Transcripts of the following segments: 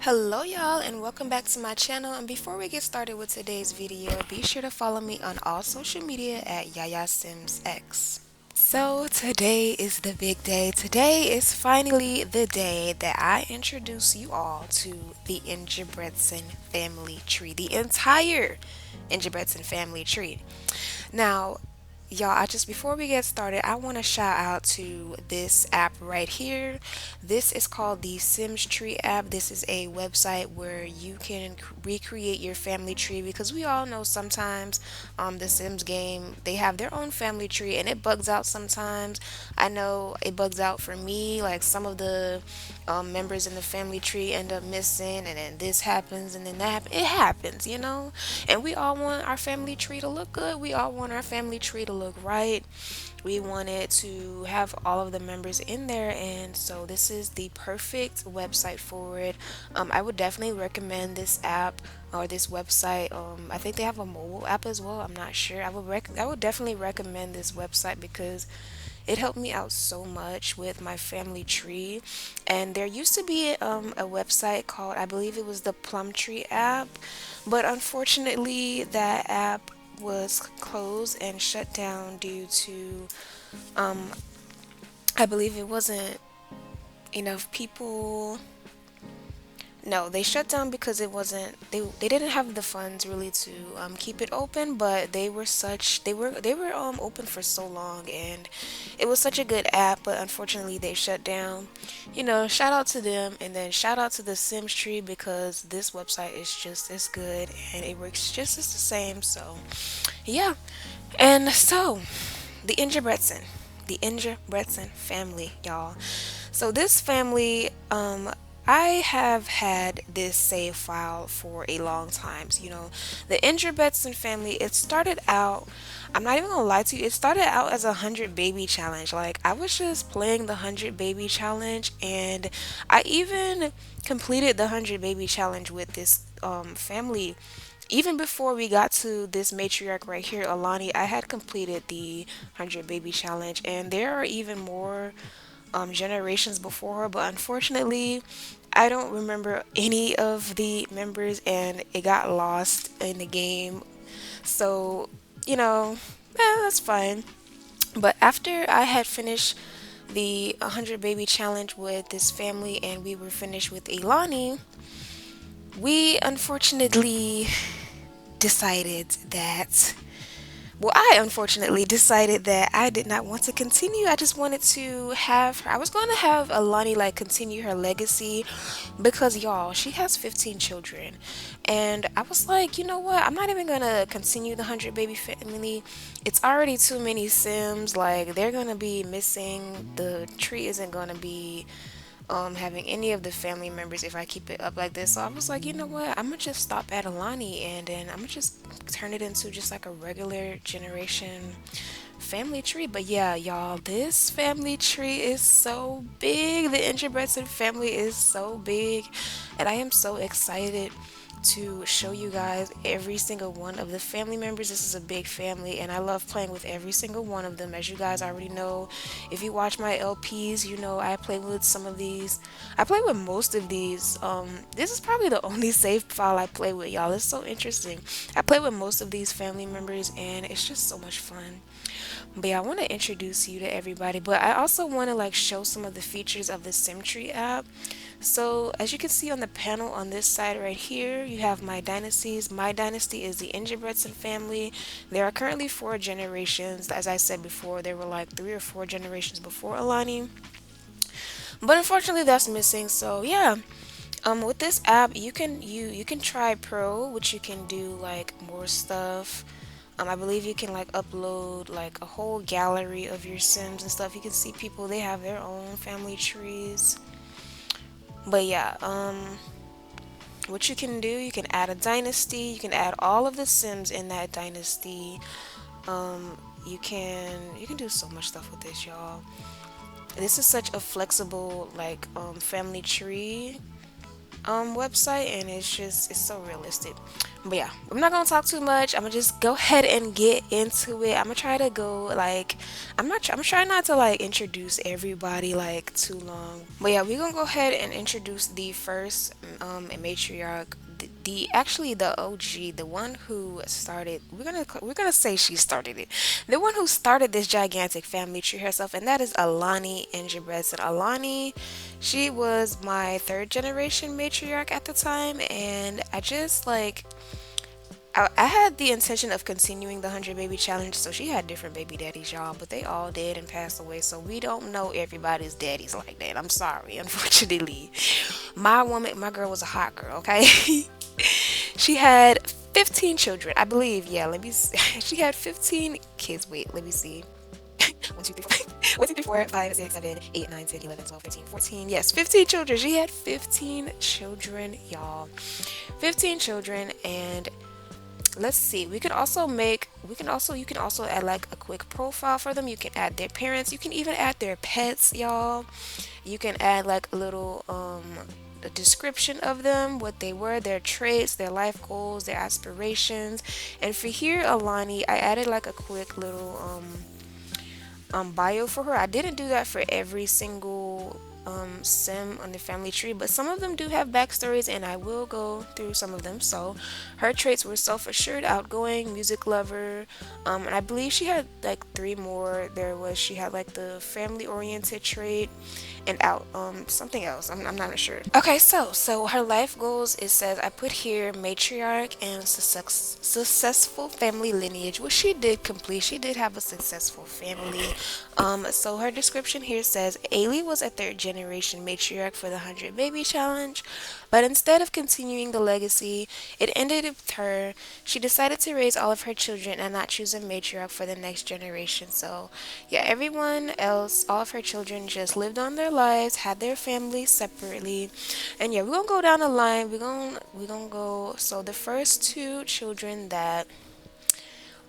Hello y'all and welcome back to my channel, and before we get started with today's video, be sure to follow me on all social media at YayaSimsX. So today is the big day. Today is finally the day that I introduce you all to the Ingebretson family tree, the entire Ingebretson family tree. Now, y'all, I just before we get started, I want to shout out to this app right here. This is called the Sims Tree app. This is a website where you can recreate your family tree, because we all know sometimes the Sims game, they have their own family tree and it bugs out sometimes. I know it bugs out for me, like some of the members in the family tree end up missing, and then this happens and then that it happens, and we all want our family tree to look good. We all want our family tree to look right. We want it to have all of the members in there, and so this is the perfect website for it. I would definitely recommend this app or this website. I think they have a mobile app as well. I'm not sure. I would definitely recommend this website because it helped me out so much with my family tree. And there used to be a website called, I believe it was the Plum Tree app, but unfortunately that app was closed and shut down due to, um, I believe it wasn't enough people. No, they shut down because it wasn't they didn't have the funds really to keep it open, but they were open for so long, and it was such a good app, but unfortunately they shut down. Shout out to them, and then shout out to the Sims tree because this website is just as good and it works just as the same. So yeah. And so the Ingebretson family, y'all. So this family, I have had this save file for a long time. So, the Ingebretson family, it started out, I'm not even gonna lie to you, it started out as a 100 baby challenge. Like, I was just playing the 100 baby challenge, and I even completed the 100 baby challenge with this family. Even before we got to this matriarch right here, Alani, I had completed the 100 baby challenge, and there are even more generations before her, but unfortunately, I don't remember any of the members, and it got lost in the game. So, that's fine. But after I had finished the 100 baby challenge with this family and we were finished with Ilani, we unfortunately decided that well, I unfortunately decided that I did not want to continue. I just wanted to have her. I was going to have Alani like continue her legacy because y'all, she has 15 children. And I was like, you know what? I'm not even going to continue the 100 baby family. It's already too many Sims. Like, they're going to be missing. The tree isn't going to be having any of the family members if I keep it up like this. So I was like, you know what? I'm gonna just stop at Alani, and then I'm gonna just turn it into just like a regular generation family tree. But yeah, y'all, this family tree is so big. The Ingebretson family is so big, and I am so excited to show you guys every single one of the family members. This is a big family, and I love playing with every single one of them. As you guys already know, if you watch my LPs, you know I play with some of these. I play with most of these. This is probably the only save file I play with, y'all. It's so interesting. I play with most of these family members, and it's just so much fun. But yeah, I want to introduce you to everybody, but I also want to like show some of the features of the SimTree app. So as you can see on the panel on this side right here, you have my dynasties. My dynasty is the Ingebretson family. There are currently 4 generations. As I said before, there were like 3 or 4 generations before Alani. But unfortunately that's missing. So yeah. With this app you can try Pro, which you can do like more stuff. I believe you can like upload like a whole gallery of your Sims and stuff. You can see people, they have their own family trees. But yeah, what you can do, you can add a dynasty, you can add all of the Sims in that dynasty. You can do so much stuff with this, y'all. This is such a flexible like family tree. website, and it's so realistic. But yeah, I'm not gonna talk too much. I'm gonna just go ahead and get into it. I'm gonna try to go like I'm trying not to like introduce everybody like too long. But yeah, we're gonna go ahead and introduce the first matriarch, the actually the OG, the one who started. We're gonna say she started it, the one who started this gigantic family tree herself, and that is Alani Ingebretson. Alani, she was my third generation matriarch at the time, and I just like I had the intention of continuing the 100 baby challenge, so she had different baby daddies, y'all, but they all dead and passed away, so we don't know everybody's daddies like that. I'm sorry, unfortunately. My girl was a hot girl, okay? She had 15 children, I believe. Yeah, let me see. She had 15 kids. Wait, let me see. 1, 2, 3, 1, 2, 3, 4, 5, 6, 7, 8, 9, 10, 11, 12, 13, 14. Yes, 15 children. She had 15 children, y'all. 15 children, and let's see, you can also add like a quick profile for them. You can add their parents, you can even add their pets, y'all. You can add like a little a description of them, what they were, their traits, their life goals, their aspirations. And for here, Alani, I added like a quick little bio for her. I didn't do that for every single sim on the family tree, but some of them do have backstories, and I will go through some of them. So, her traits were self-assured, outgoing, music lover, and I believe she had like three more. She had like the family-oriented trait, and out something else. I'm not sure. Okay, so her life goals, it says I put here matriarch and successful family lineage, which she did complete. She did have a successful family. So her description here says Ailey was a third generation matriarch for the 100 baby challenge, but instead of continuing the legacy, it ended with her. She decided to raise all of her children and not choose a matriarch for the next generation. So yeah, everyone else, all of her children just lived on their lives, had their families separately. And yeah, we're gonna go down the line. We're gonna go. So the first two children that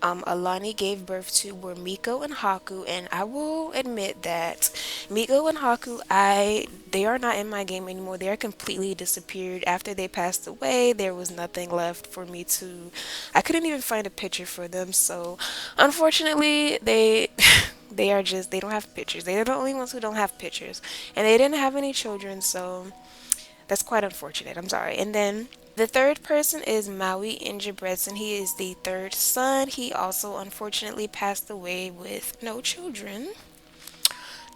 Alani gave birth to were Miko and Haku, and I will admit that Miko and Haku, they are not in my game anymore. They are completely disappeared. After they passed away, there was nothing left for me to. I couldn't even find a picture for them, so unfortunately, they. They don't have pictures. They're the only ones who don't have pictures. And they didn't have any children, so that's quite unfortunate. I'm sorry. And then the third person is Maui Ingebretson. He is the third son. He also unfortunately passed away with no children.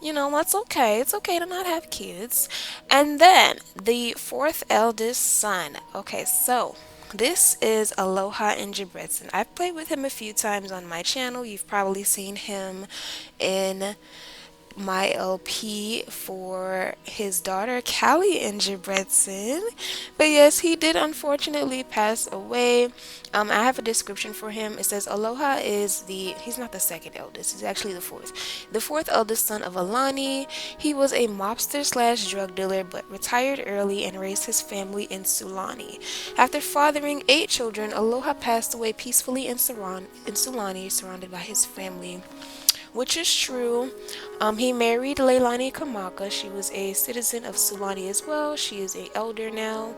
You know, that's okay. It's okay to not have kids. And then the fourth eldest son. Okay, so this is Aloha Ingebretson. I've played with him a few times on my channel. You've probably seen him in my LP for his daughter Callie Ingebretson. But yes, he did unfortunately pass away. I have a description for him. It says Aloha he's not the second eldest, he's actually the fourth. The fourth eldest son of Alani. He was a mobster slash drug dealer but retired early and raised his family in Sulani. After fathering 8 children, Aloha passed away peacefully in Sulani, surrounded by his family, which is true. He married Leilani Kamaka. She was a citizen of Sulani as well. She is an elder now,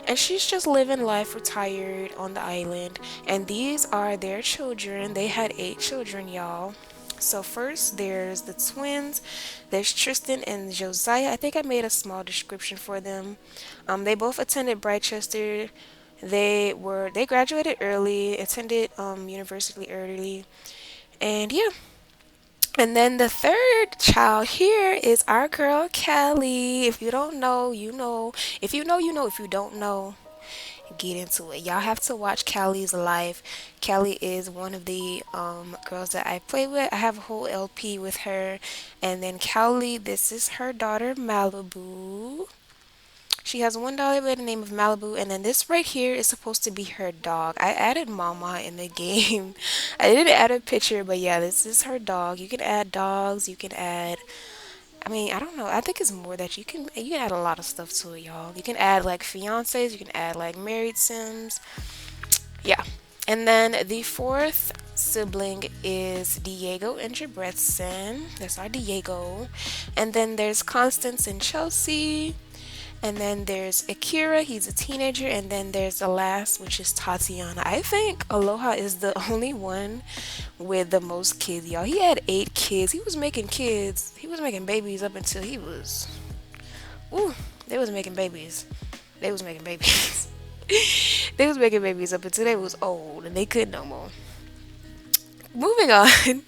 and she's just living life retired on the island. And these are their children. They had 8 children, y'all. So first, there's the twins. There's Tristan and Josiah. I think I made a small description for them. They both attended Brightchester. They graduated early, attended university early, and yeah. And then the third child here is our girl Callie. If you don't know, you know. If you know, you know. If you don't know, get into it. Y'all have to watch Callie's life. Callie is one of the girls that I play with. I have a whole LP with her. And then Callie, this is her daughter Malibu. She has one dog by the name of Malibu, and then this right here is supposed to be her dog. I added Mama in the game. I didn't add a picture, but yeah, this is her dog. You can add dogs. You can add. I mean, I don't know. I think it's more that you can add a lot of stuff to it, y'all. You can add like fiancés. You can add like married Sims. Yeah. And then the fourth sibling is Diego and Jabretson. That's our Diego. And then there's Constance and Chelsea. And then there's Akira, he's a teenager. And then there's the last, which is Tatiana. I think Aloha is the only one with the most kids, y'all. He had 8 kids. He was making kids. He was making babies up until he was. Ooh, they was making babies. They was making babies. They was making babies up until they was old and they couldn't no more. Moving on.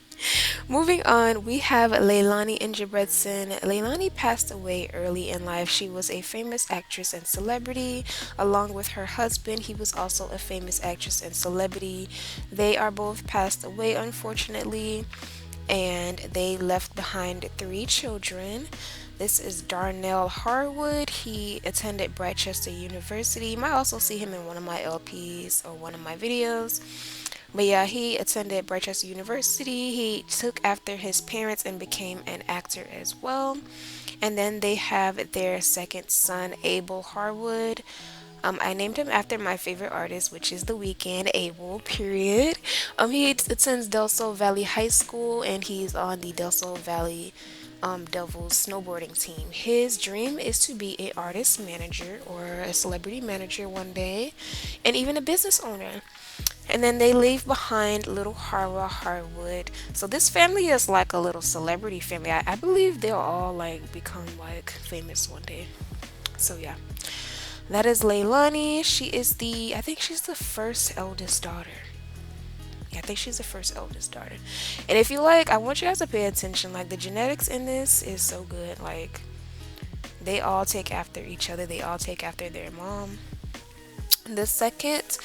Moving on, we have Leilani Ingebretson. Leilani passed away early in life. She was a famous actress and celebrity. Along with her husband, he was also a famous actress and celebrity. They are both passed away, unfortunately, and they left behind 3 children. This is Darnell Harwood. He attended Brightchester University. You might also see him in one of my LPs or one of my videos. But yeah, he attended Brightchester University. He took after his parents and became an actor as well. And then they have their second son, Abel Harwood. I named him after my favorite artist, which is The Weeknd, Abel, period. He attends Del Sol Valley High School and he's on the Del Sol Valley Devils snowboarding team. His dream is to be a artist manager or a celebrity manager one day, and even a business owner. And then they leave behind little Harwa Harwood. So this family is like a little celebrity family. I believe they'll all like become like famous one day. So yeah. That is Leilani. She is I think she's the first eldest daughter. Yeah, I think she's the first eldest daughter. And if you like, I want you guys to pay attention. Like the genetics in this is so good. Like they all take after each other. They all take after their mom. The second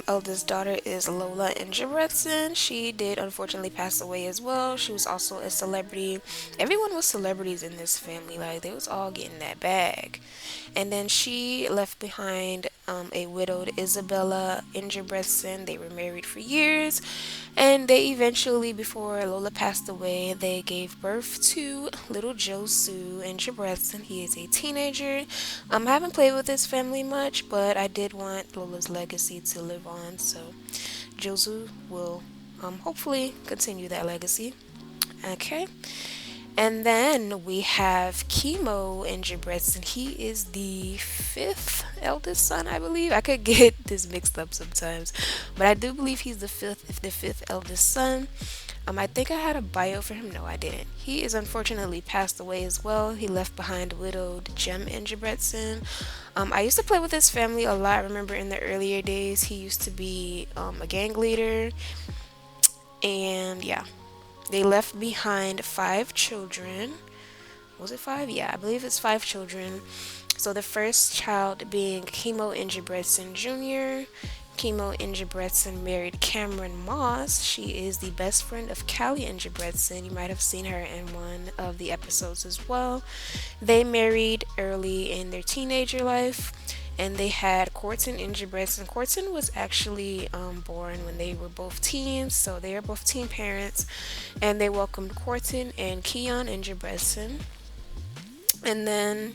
eldest daughter is Lola Ingebretson. She did unfortunately pass away as well. She was also a celebrity. Everyone was celebrities in this family. Like they was all getting that bag. And then she left behind a widowed Isabella Ingebretson. They were married for years. And they eventually, before Lola passed away, they gave birth to little Josu Ingebretson. He is a teenager. I haven't played with his family much, but I did want Lola's legacy to live on. So Josu will hopefully continue that legacy. Okay. And then we have Chemo Ingebretson. He is the fifth eldest son, I believe. I could get this mixed up sometimes, but I do believe he's the fifth eldest son. I think I had a bio for him. No, I didn't. He is unfortunately passed away as well. He left behind widowed Jem Ingebretson. I used to play with his family a lot. I remember in the earlier days, he used to be a gang leader, and yeah. They left behind 5 children. Was it 5? Yeah, I believe it's 5 children. So the first child being Chemo Ingebretson Jr. Chemo Ingebretson married Cameron Moss. She is the best friend of Callie Ingebretson. You might have seen her in one of the episodes as well. They married early in their teenager life. And they had Corton Ingebretson. Corton was actually born when they were both teens, so they are both teen parents. And they welcomed Corton and Keon Ingebretson. And then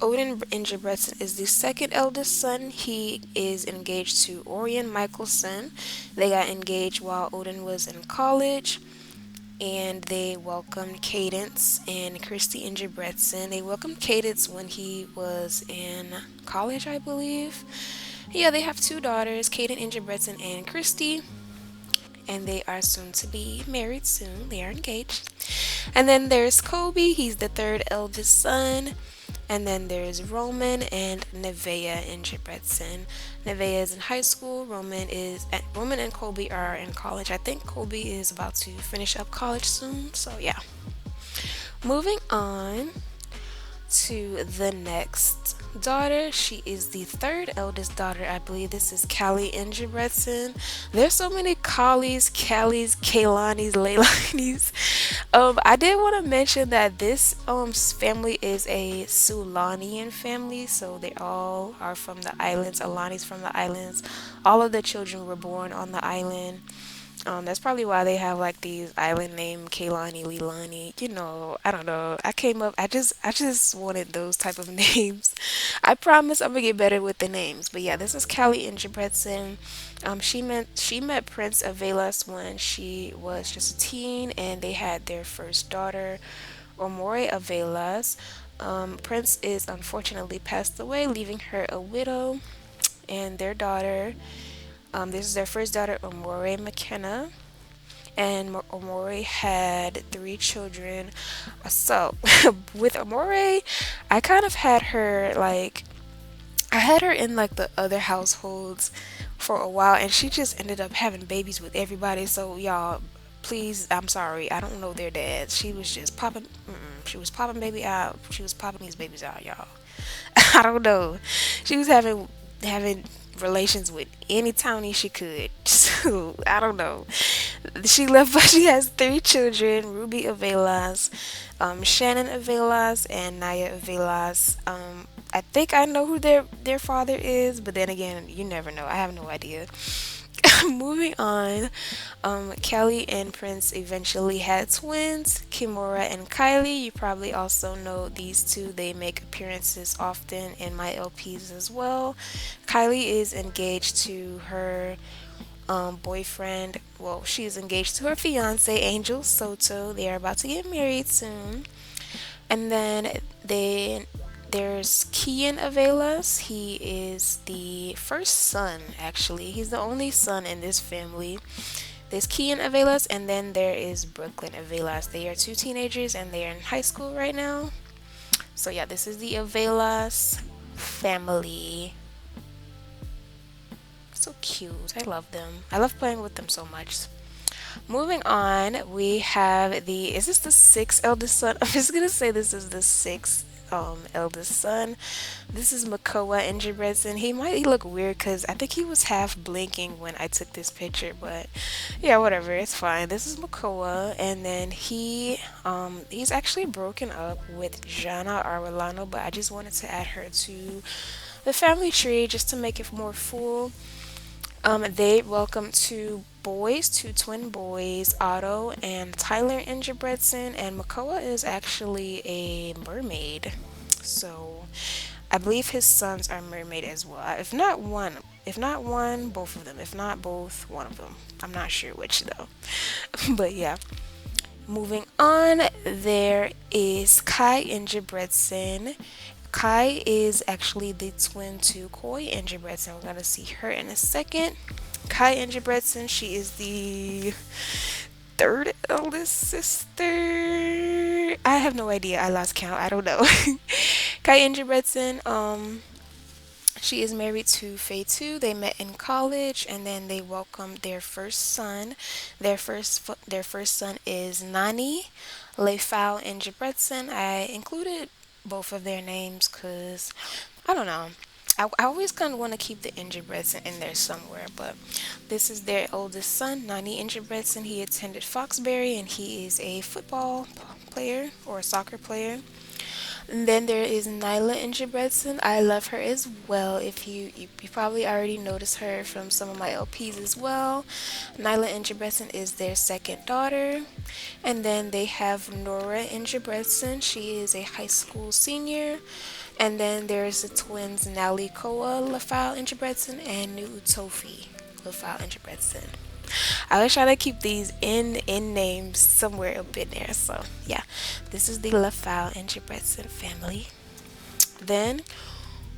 Odin Ingebretson is the second eldest son. He is engaged to Orion Michelson. They got engaged while Odin was in college. And they welcomed Cadence and Christy Ingebretson. They welcomed Cadence when he was in college, I believe. Yeah, they have 2 daughters, Caden Ingebretson and Christy, and they are soon to be married soon. They are engaged. And then there's Kobe, he's the third eldest son. And then there's Roman and Nevaeh Ingebretson. Nevaeh is in high school. Roman and Kobe are in college. I think Kobe is about to finish up college soon. So yeah. Moving on to the next daughter. She is the third eldest daughter. I believe this is Callie Ingebretson. There's so many Callies, Kailanis, Leilanis. I did want to mention that this family is a Sulanian family, so they all are from the islands. Alani's from the islands. All of the children were born on the island. That's probably why they have like these island name Kaylani, Lilani. I don't know. I just wanted those type of names. I promise I'm gonna get better with the names. But yeah, this is Callie Ingebretson. She met Prince Avelas when she was just a teen, and they had their first daughter, Omori Avelas. Prince is unfortunately passed away, leaving her a widow and their daughter. This is their first daughter, Omore McKenna, and Omore had three children. So, with Omore, I kind of had her like I had her in like the other households for a while, and she just ended up having babies with everybody. So y'all, please, I'm sorry, I don't know their dads. She was just popping. She was popping baby out. She was popping these babies out, y'all. I don't know. She was having relations with any townie she could. So I don't know. She left, but she has three children: Ruby Avelas, Shannon Avelas, and Naya Avelas. I think I know who their father is, but then again, you never know. I have no idea. Moving on, Kelly and Prince eventually had twins, Kimora and Kylie. You probably also know these two. They make appearances often in my LPs as well. Kylie is engaged to her boyfriend. Well, she is engaged to her fiance, Angel Soto. They are about to get married soon. And then there's Kian Avelas. He is the first son, actually. He's the only son in this family. There's Kian Avelas, and then there is Brooklyn Avelas. They are two teenagers, and they are in high school right now. So yeah, this is the Avelas family. So cute. I love them. I love playing with them so much. Moving on, we have the. Is this the sixth eldest son? I'm just gonna say this is the sixth eldest son. This is Makoa Ingebretson. He might look weird because I think he was half blinking when I took this picture, but yeah, whatever, it's fine. This is Makoa, and then he's actually broken up with Jana Arwelano, but I just wanted to add her to the family tree just to make it more full. They welcome two twin boys, Otto and Tyler Ingebretson, and Makoa is actually a mermaid. So I believe his sons are mermaid as well. If not one, both of them. If not both, one of them. I'm not sure which though. But yeah. Moving on, there is Kai Ingebretson. Kai is actually the twin to Koi Ingebretson. We're gonna see her in a second. Kai Ingebretson, she is the third eldest sister. I have no idea. I lost count. I don't know. Kai Ingebretson, she is married to Faye too. They met in college, and then they welcomed their first son. Their first son is Nani Leifau Ingebretson. I included both of their names because I don't know. I always kind of want to keep the Ingebretson in there somewhere, but this is their oldest son, Nani Ingebretson. He attended Foxbury, and he is a football player or a soccer player. And then there is Nyla Ingebretson. I love her as well. If you probably already noticed her from some of my LPs as well. Nyla Ingebretson is their second daughter. And then they have Nora Ingebretson. She is a high school senior. And then there's the twins Nali Koa Lafau Ingebretson and Nuu Tofi Lafau Ingebretson. I was trying to keep these in names somewhere up in there. So yeah, this is the Lafau Ingebretson family. Then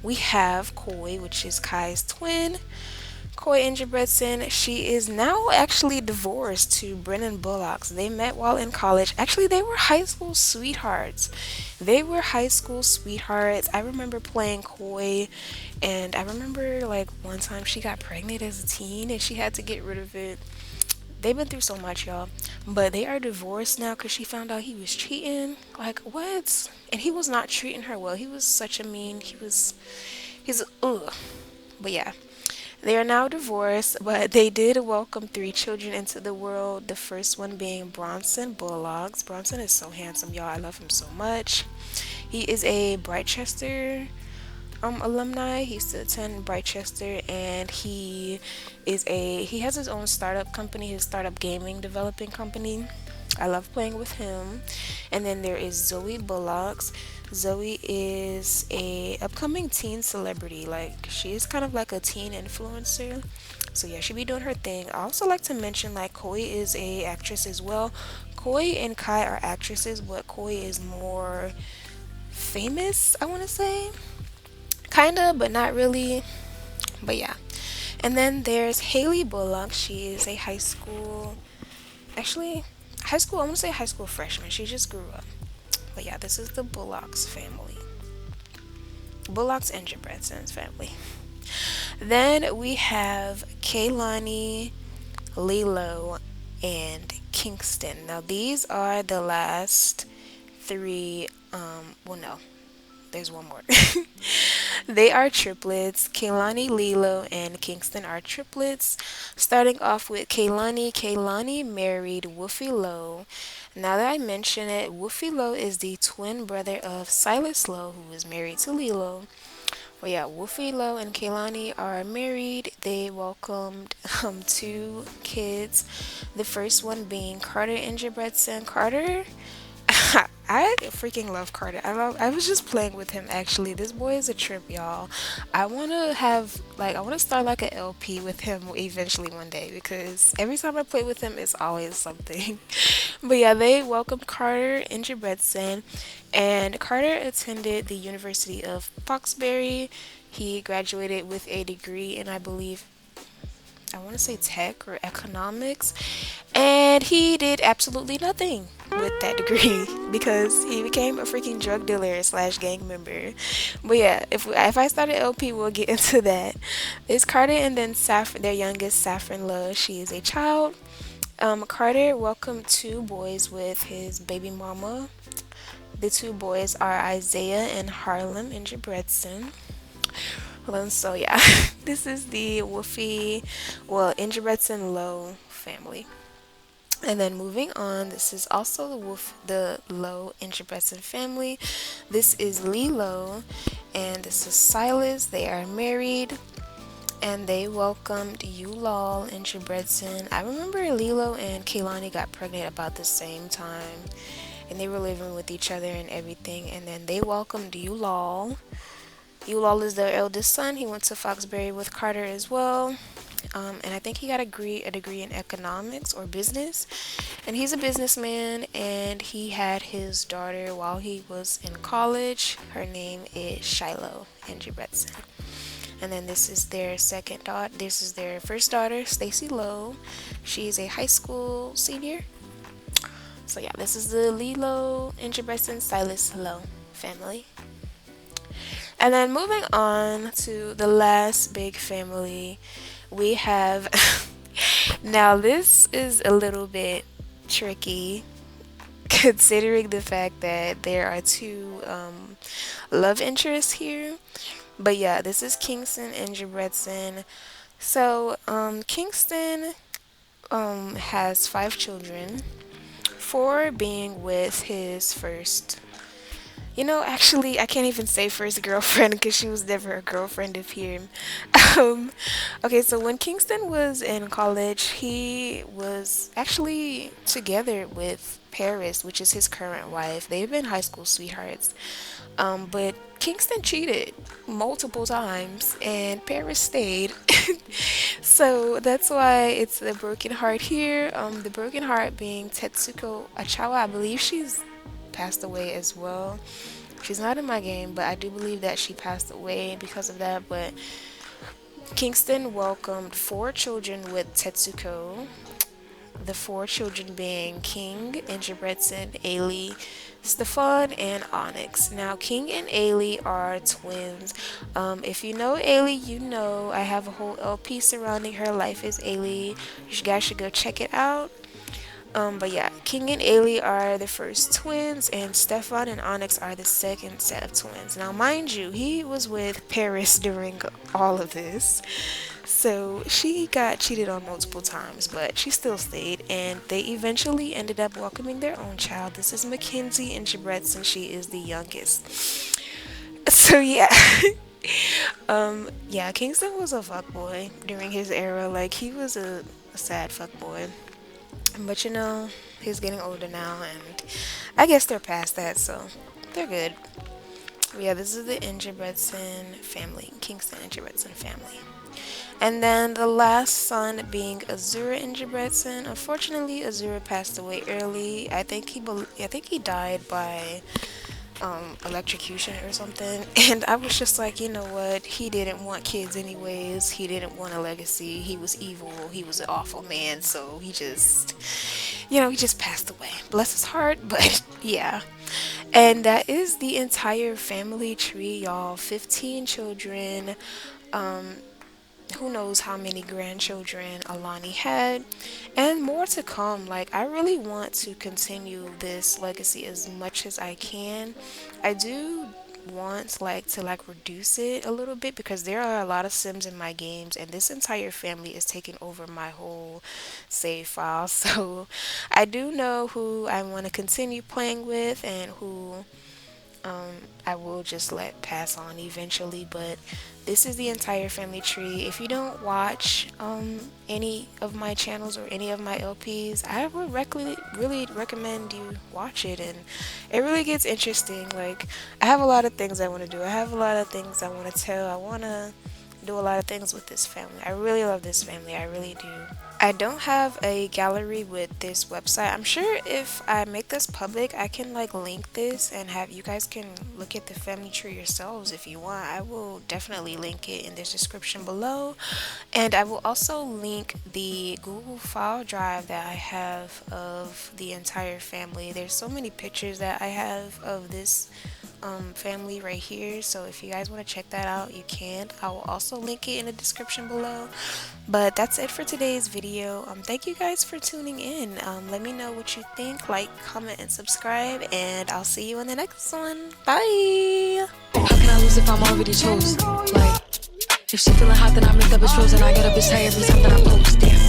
we have Koi, which is Kai's twin. Koi Ingebretson, she is now actually divorced to Brennan Bullocks. They met while in college. Actually, they were high school sweethearts. I remember playing Koi, and I remember like one time she got pregnant as a teen and she had to get rid of it. They've been through so much, y'all. But they are divorced now because she found out he was cheating. Like, what? And he was not treating her well. He was such a mean, he's, ugh. But yeah. They are now divorced, but they did welcome three children into the world. The first one being Bronson Bullocks. Bronson is so handsome, y'all. I love him so much. He is a Brightchester alumni. He used to attend Brightchester, and he has his own startup company, his startup gaming developing company. I love playing with him. And then there is Zoe Bullocks. Zoe is a upcoming teen celebrity. Like, she is kind of like a teen influencer. So yeah, she be doing her thing. I also like to mention like Koi is a actress as well. Koi and Kai are actresses, but Koi is more famous, I want to say. Kinda, but not really. But yeah. And then there's Haley Bullock. She is a high school, actually, high school, I want to say high school freshman. She just grew up. But yeah, this is the Bullocks family. Bullocks and Ingebretson's family. Then we have Kaylani, Lilo, and Kingston. Now these are the last three. Well, no, there's one more. They are triplets. Kaylani, Lilo, and Kingston are triplets. Starting off with Kaylani. Kaylani married Wolfie Lowe. Now that I mention it, Wolfie Lowe is the twin brother of Silas Lowe, who is married to Lilo. Well, yeah, Wolfie Lowe and Kaylani are married. They welcomed two kids. The first one being Carter Ingebretson. Carter, I freaking love Carter. I was just playing with him actually. This boy is a trip, y'all. I want to start like an LP with him eventually one day because every time I play with him, it's always something. But yeah, they welcomed Carter Ingebretson, and Carter attended the University of Foxbury. He graduated with a degree in, I believe, I want to say tech or economics, and he did absolutely nothing with that degree because he became a freaking drug dealer slash gang member. But yeah, if I start an LP, we'll get into that. It's Carter and then their youngest, Saffron Lowe. She is a child. Carter welcomed two boys with his baby mama. The two boys are Isaiah and Harlem Ingebretson. So yeah, this is the Ingebretson Lowe family. And then moving on, this is also the Lowe Ingebretson family. This is Lilo, and this is Silas. They are married, and they welcomed Eulal Ingebretson. I remember Lilo and Kaylani got pregnant about the same time, and they were living with each other and everything. And then they welcomed Eulal. Eulal is their eldest son. He went to Foxbury with Carter as well. And I think he got a degree in economics or business. And he's a businessman, and he had his daughter while he was in college. Her name is Shiloh Ingebretson. And then this is their second daughter. This is their first daughter, Stacy Lowe. She's a high school senior. So yeah, this is the Lilo Ingebretson Silas Lowe family. And then moving on to the last big family, we have. Now, this is a little bit tricky considering the fact that there are two love interests here. But yeah, this is Kingston Ingebretson. So, Kingston has five children, four being with his first. Actually, I can't even say first girlfriend because she was never a girlfriend of him. Um, okay, so when Kingston was in college, he was actually together with Paris, which is his current wife. They've been high school sweethearts. But Kingston cheated multiple times, and Paris stayed. So that's why it's the broken heart here. The broken heart being Tetsuko Achawa. I believe she's passed away as well. She's not in my game, but I do believe that she passed away because of that. But Kingston welcomed four children with Tetsuko. The four children being King, Ingebretson, Ailey, Stefan, and Onyx. Now, King and Ailey are twins. If you know Ailey, you know I have a whole LP surrounding her. Life is Ailey. You guys should go check it out. But yeah, King and Ailey are the first twins, and Stefan and Onyx are the second set of twins. Now, mind you, he was with Paris during all of this. So she got cheated on multiple times, but she still stayed, and they eventually ended up welcoming their own child. This is Mackenzie Ingebretson. She is the youngest. So yeah. Yeah, Kingston was a fuckboy during his era. Like, he was a sad fuckboy. But he's getting older now, and I guess they're past that, so they're good. But yeah, this is the Ingebretson family, Kingston Ingebretson family. And then the last son being Azura Ingebretson. Unfortunately, Azura passed away early. I think he died by electrocution or something. And I was just like, you know what? He didn't want kids anyways. He didn't want a legacy. He was evil. He was an awful man. So he just, he just passed away. Bless his heart. But yeah. And that is the entire family tree, y'all. 15 children. Who knows how many grandchildren Alani had, and more to come. Like, I really want to continue this legacy as much as I can. I do want like to reduce it a little bit because there are a lot of Sims in my games, and this entire family is taking over my whole save file. So I do know who I want to continue playing with and who I will just let pass on eventually. But this is the entire family tree. If you don't watch any of my channels or any of my LPs, I would really recommend you watch it. And it really gets interesting. Like, I have a lot of things I want to do. I have a lot of things I want to tell. I want to do a lot of things with this family. I really love this family. I really do. I don't have a gallery with this website. I'm sure if I make this public, I can like link this and have you guys can look at the family tree yourselves if you want. I will definitely link it in this description below. And I will also link the Google file drive that I have of the entire family. There's so many pictures that I have of this family right here, so if you guys want to check that out, you can. I will also link it in the description below. But that's it for today's video. Thank you guys for tuning in. Let me know what you think, like, comment, and subscribe, and I'll see you in the next one. Bye. How can I lose if I'm already chose? Like, if she feeling hot, then I make that bitch frozen. I get a bitch high every time that I post. Damn.